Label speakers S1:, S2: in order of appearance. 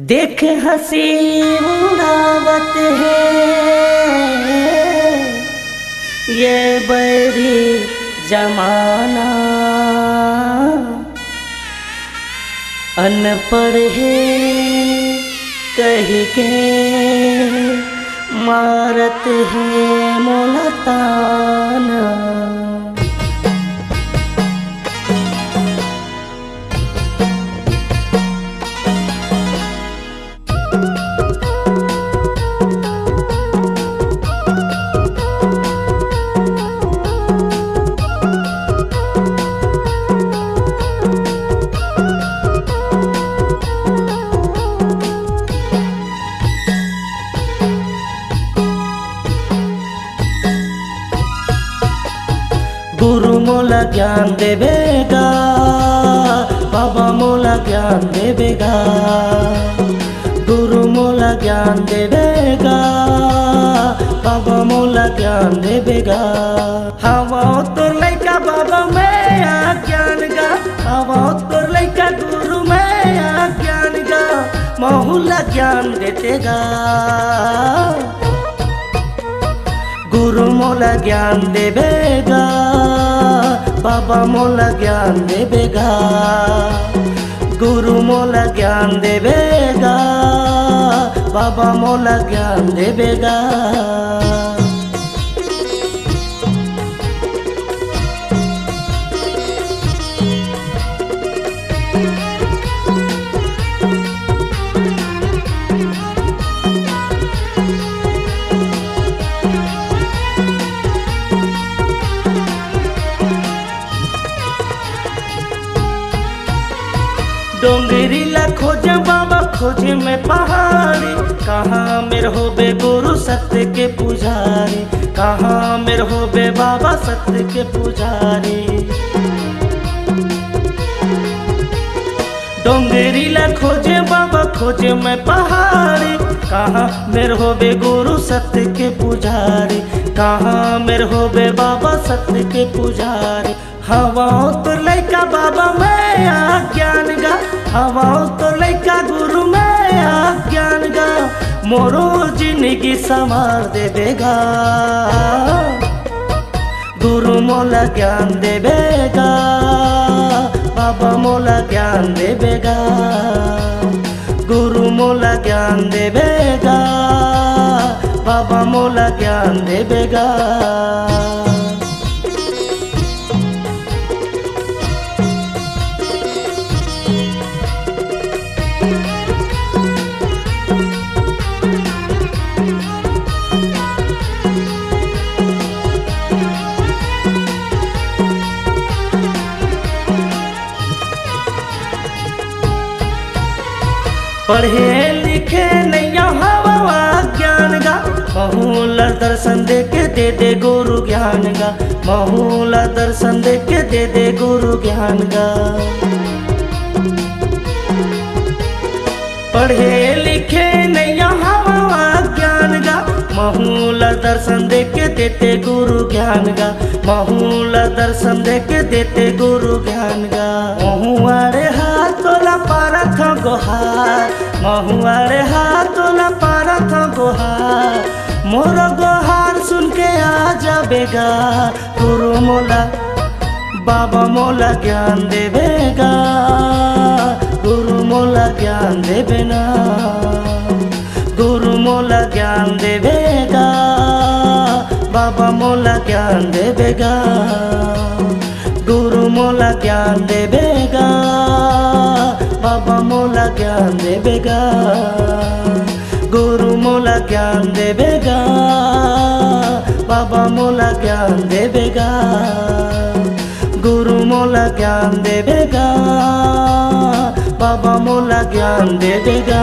S1: देख हंसी उड़ावत है ये बैरी जमाना। अनपढ़ है कह के मारत है मोलताना। गुरु मोला ज्ञान देवेगा, बाबा मोला ज्ञान देवेगा। गुरु मोला ज्ञान देवेगा, बाबा मोला ज्ञान देवेगा। हवा तोर लैका बाबा मैं ज्ञान गा, हवा तोर लैका गुरु मैं ज्ञान गा। मोहुला ज्ञान देतेगा, गुरु मोला ज्ञान देवेगा, बाबा मोला ज्ञान देवेगा। गुरु मोला ज्ञान देवेगा, बाबा मोला ज्ञान देवेगा। डोंगरी ला खोज बाबा खोज में पहाड़ी। कहाँ मेरे हो बे गुरु सत्य के पुजारी, कहाँ मेरे हो बे बाबा सत्य के पुजारी। डोंगरी ला खोजे बाबा खोजे में पहाड़ी। कहाँ मेरे हो बे गुरु सत्य के पुजारी, कहाँ मेरे हो बे बाबा सत्य के पुजारी। हवा तो लैका बाबा मैं ज्ञान गा, हवा तो लैका गुरु मैं ज्ञान गा। मोरो जिंदगी संवार देवेगा, गुरु मोला ज्ञान देवेगा, बाबा मोला ज्ञान देवेगा। गुरु मोला ज्ञान देवेगा, बाबा मोला ज्ञान देवेगा। पढ़े लिखे नैया हवा ज्ञान गा। महूला दर्शन दे के दे गुरु ज्ञान गा, महूला दर्शन दे के दे गुरु ज्ञान गा। पढ़े लिखे नैया हवा ज्ञान गा। महूला दर्शन दे के देते गुरु ज्ञान गा, महूला दर्शन दे के देते गुरु ज्ञान गा। महुआरे हाथोला पारा था गोहार, महुआरे हाथोला पारा था गोहार। मोर गोहार सुन के आ जाबेगा, गुरु मोला बाबा मोला ज्ञान देवेगा। गुरु मोला ज्ञान देवेना, गुरु मोला ज्ञान देवेगा, बाबा मोला ज्ञान देवेगा। गुरु मोला ज्ञान देवेगा, बाबा मोला ज्ञान देवेगा। गुरु मोला ज्ञान देवेगा, बाबा मोला ज्ञान देवेगा। गुरु मोला ज्ञान देवेगा, बाबा मोला ज्ञान देवेगा।